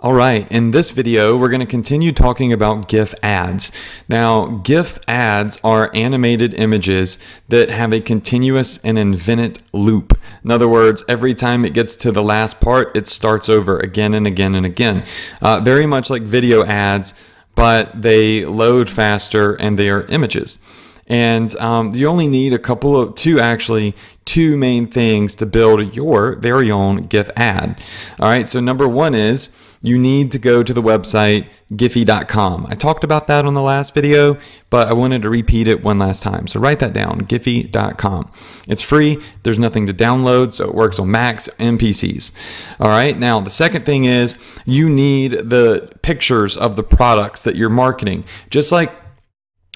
All right, in this video, we're going to continue talking about GIF ads. Now, GIF ads are animated images that have a continuous and infinite loop. In other words, every time it gets to the last part, it starts over again and again and again. Very much like video ads, but they load faster and they are images. And you only need two main things to build your very own GIF ad. All right, so number one is you need to go to the website giphy.com. I talked about that on the last video, but I wanted to repeat it one last time. So write that down, giphy.com. It's free. There's nothing to download, so it works on Macs and PCs. All right, now the second thing is you need the pictures of the products that you're marketing. Just like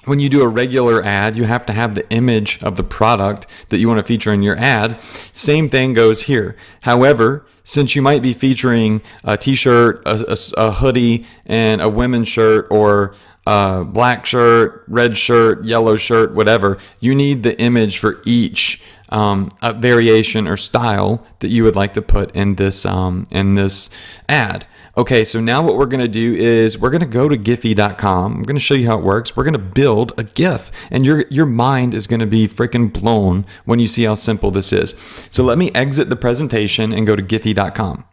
when you do a regular ad, you have to have the image of the product that you want to feature in your ad. Same thing goes here. However, since you might be featuring a t-shirt, a hoodie, and a women's shirt, or a black shirt, red shirt, yellow shirt, whatever, you need the image for each variation or style that you would like to put in this ad. Okay, so now what we're going to do is we're going to go to giphy.com. I'm going to show you how it works. We're going to build a GIF, and your mind is going to be freaking blown when you see how simple this is. So let me exit the presentation and go to giphy.com.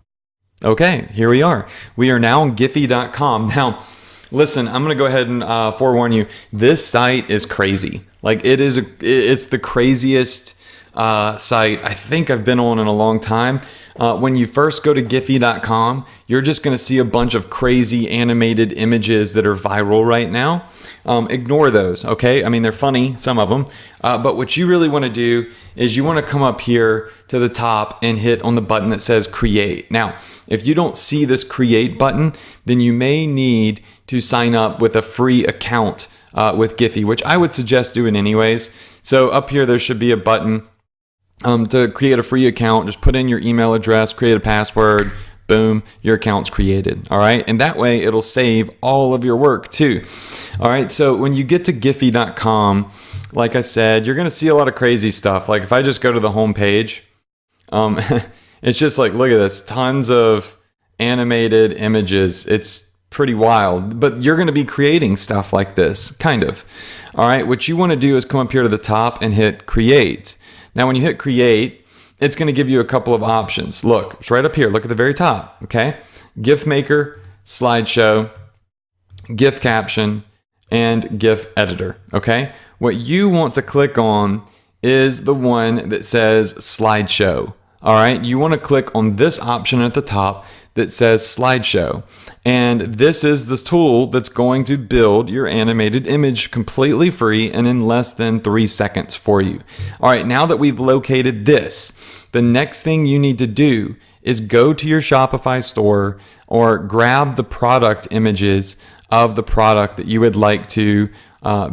Okay, here we are. We are now on giphy.com. Now, listen, I'm going to go ahead and forewarn you. This site is crazy. Like it's the craziest site I think I've been on in a long time. When you first go to giphy.com, you're just going to see a bunch of crazy animated images that are viral right now. Ignore those, okay? I mean, they're funny, some of them. But what you really want to do is you want to come up here to the top and hit on the button that says create. Now, if you don't see this create button, then you may need to sign up with a free account with Giphy, which I would suggest doing anyways. So up here, there should be a button to create a free account. Just put in your email address, create a password, boom, your account's created. All right, and that way it'll save all of your work too. All right, so when you get to giphy.com, like I said, you're gonna see a lot of crazy stuff. Like if I just go to the home page, it's just like, look at this, tons of animated images. It's pretty wild, but you're going to be creating stuff like this, kind of. All right, what you want to do is come up here to the top and hit create. Now, when you hit create, it's going to give you a couple of options. Look, it's right up here. Look at the very top, okay? GIF maker, slideshow, GIF caption, and GIF editor, okay? What you want to click on is the one that says slideshow. All right, you want to click on this option at the top that says slideshow. And this is the tool that's going to build your animated image completely free and in less than 3 seconds for you. All right, now that we've located this, the next thing you need to do is go to your Shopify store or grab the product images of the product that you would like to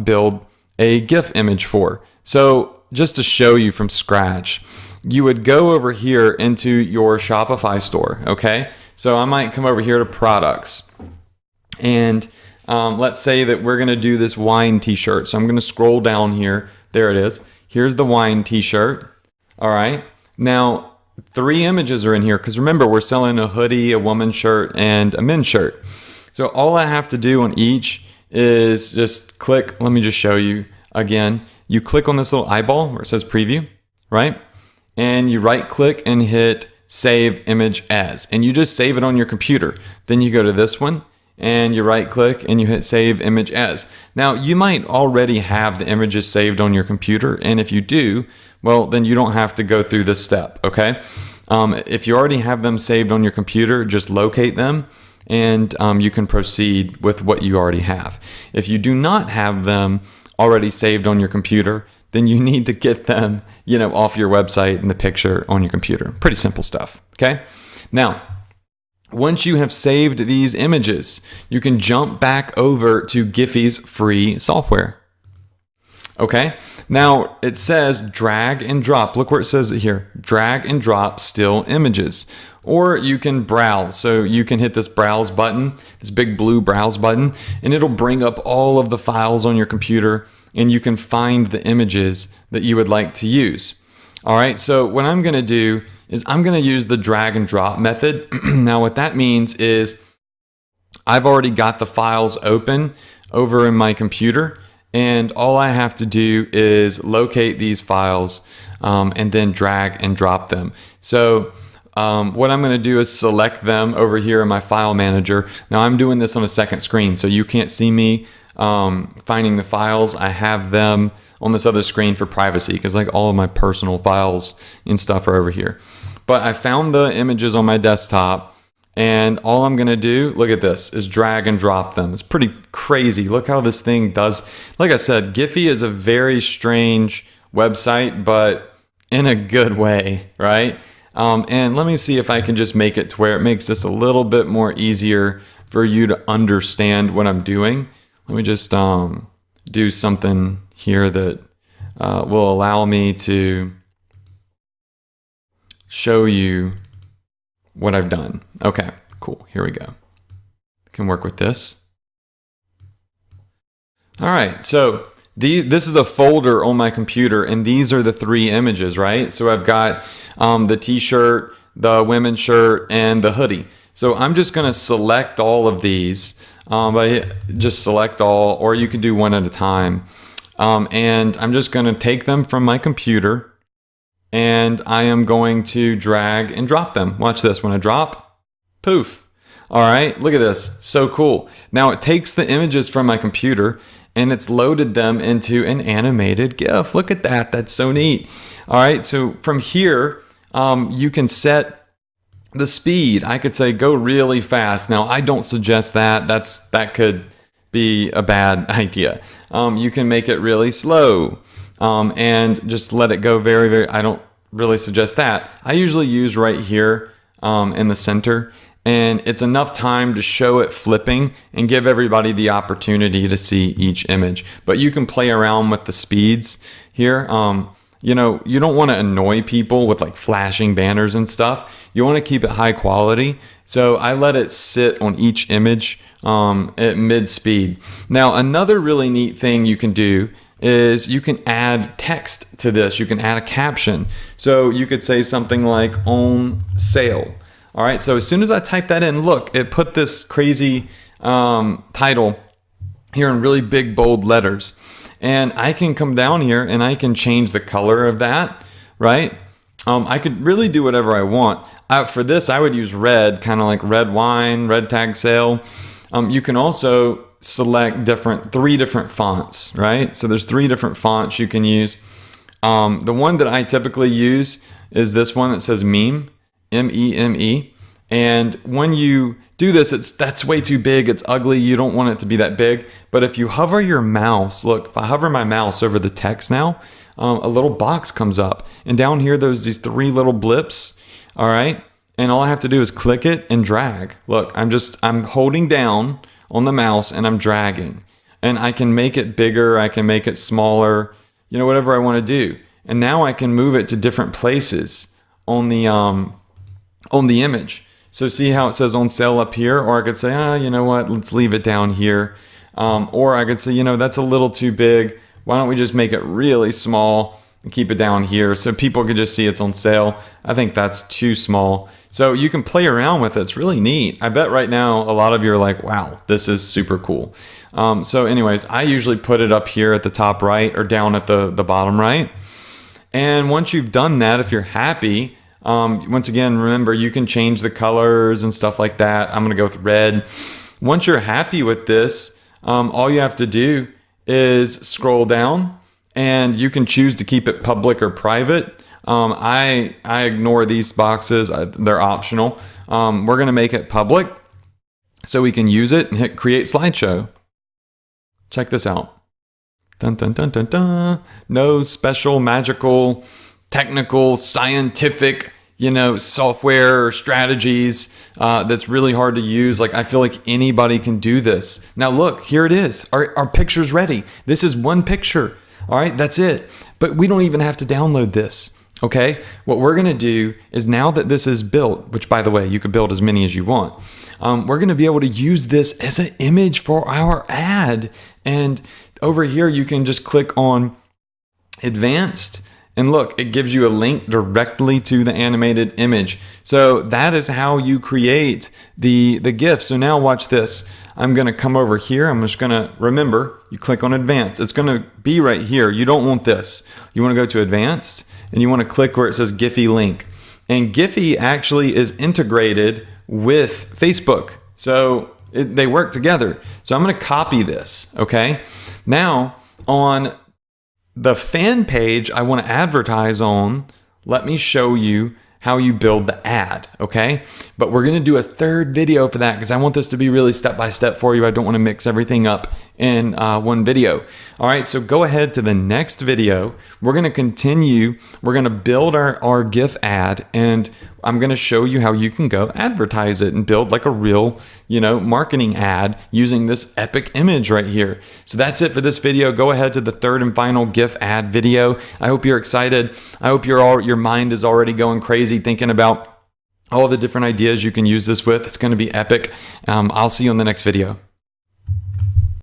build a GIF image for. So just to show you from scratch, you would go over here into your Shopify store, okay? So I might come over here to products, and let's say that we're gonna do this wine t-shirt. So I'm gonna scroll down here, there it is. Here's the wine t-shirt, all right? Now, 3 images are in here, because remember, we're selling a hoodie, a woman's shirt, and a men's shirt. So all I have to do on each is just click, let me just show you again. You click on this little eyeball where it says preview, right? And you right click and hit save image as, and you just save it on your computer. Then you go to this one and you right click and you hit save image as. Now you might already have the images saved on your computer, and if you do, well, then you don't have to go through this step, okay? If you already have them saved on your computer, just locate them and you can proceed with what you already have. If you do not have them already saved on your computer, then you need to get them, off your website and the picture on your computer. Pretty simple stuff, okay? Now, once you have saved these images, you can jump back over to Giphy's free software. Okay, now it says drag and drop. Look where it says it here, drag and drop still images. Or you can browse. So you can hit this browse button, this big blue browse button, and it'll bring up all of the files on your computer, and you can find the images that you would like to use. All right, so what I'm gonna do is I'm gonna use the drag and drop method. Now what that means is I've already got the files open over in my computer, and all I have to do is locate these files and then drag and drop them. So what I'm going to do is select them over here in my file manager. Now I'm doing this on a second screen, so you can't see me finding the files. I have them on this other screen for privacy, because like all of my personal files and stuff are over here. But I found the images on my desktop, and all I'm gonna do, look at this, is drag and drop them. It's pretty crazy. Look how this thing does. Like I said, Giphy is a very strange website, but in a good way, right? And let me see if I can just make it to where it makes this a little bit more easier for you to understand what I'm doing. Let me just do something here that will allow me to show you what I've done. Okay, cool. Here we go. Can work with this. All right, so this is a folder on my computer, and these are the 3 images, right? So I've got the t-shirt, the women's shirt, and the hoodie. So I'm just going to select all of these. Just select all, or you can do one at a time. And I'm just going to take them from my computer, and I am going to drag and drop them. Watch this. When I drop, poof. All right, look at this. So cool. Now it takes the images from my computer and it's loaded them into an animated GIF. Look at that. That's so neat. All right, so from here, you can set the speed. I could say go really fast. Now I don't suggest that. That could be a bad idea. You can make it really slow and just let it go very, very. I don't really suggest that. I usually use right here in the center, and it's enough time to show it flipping and give everybody the opportunity to see each image. But you can play around with the speeds here. You know, you don't want to annoy people with like flashing banners and stuff. You want to keep it high quality. So I let it sit on each image at mid speed. Now, another really neat thing you can do is you can add text to this. You can add a caption. So you could say something like on sale. All right, so as soon as I type that in, look, it put this crazy title here in really big, bold letters. And I can come down here and I can change the color of that, right? I could really do whatever I want. For this, I would use red, kind of like red wine, red tag sale. You can also select 3 different fonts, right? So there's 3 different fonts you can use. The one that I typically use is this one that says meme. M-E-M-E. And when you do this, that's way too big. It's ugly. You don't want it to be that big. But if you hover your mouse, look, if I hover my mouse over the text now, a little box comes up. And down here, there's these 3 little blips. All right. And all I have to do is click it and drag. Look, I'm holding down on the mouse and I'm dragging. And I can make it bigger. I can make it smaller, you know, whatever I want to do. And now I can move it to different places on the image. So see how it says on sale up here? Or I could say, you know what, let's leave it down here. Or I could say, you know, that's a little too big. Why don't we just make it really small and keep it down here so people could just see it's on sale? I think that's too small. So you can play around with it. It's really neat. I bet right now a lot of you are like, wow, this is super cool. So anyways, I usually put it up here at the top right or down at the bottom right. And once you've done that, if you're happy, once again, remember, you can change the colors and stuff like that. I'm going to go with red. Once you're happy with this, all you have to do is scroll down and you can choose to keep it public or private. I ignore these boxes. They're optional. We're going to make it public so we can use it and hit create slideshow. Check this out. Dun, dun, dun, dun, dun. No special, magical, technical, scientific, you know, software or strategies that's really hard to use. Like, I feel like anybody can do this. Now look, here it is. Our picture's ready. This is one picture. All right, that's it. But we don't even have to download this. Okay, what we're gonna do is, now that this is built, which by the way, you could build as many as you want, we're gonna be able to use this as an image for our ad. And over here, you can just click on advanced, And look, it gives you a link directly to the animated image. So that is how you create the GIF. So now watch this. I'm going to come over here. I'm just going to, remember, you click on advanced. It's going to be right here. You don't want this. You want to go to advanced and you want to click where it says Giphy link. And Giphy actually is integrated with Facebook. So they work together. So I'm going to copy this. Okay. Now on the fan page I want to advertise on, let me show you how you build the ad, okay? But we're gonna do a third video for that because I want this to be really step-by-step for you. I don't wanna mix everything up in one video. All right, so go ahead to the next video. We're gonna continue, we're gonna build our GIF ad, and I'm gonna show you how you can go advertise it and build like a real, marketing ad using this epic image right here. So that's it for this video. Go ahead to the third and final GIF ad video. I hope you're excited. I hope your mind is already going crazy thinking about all the different ideas you can use this with. It's gonna be epic. I'll see you in the next video.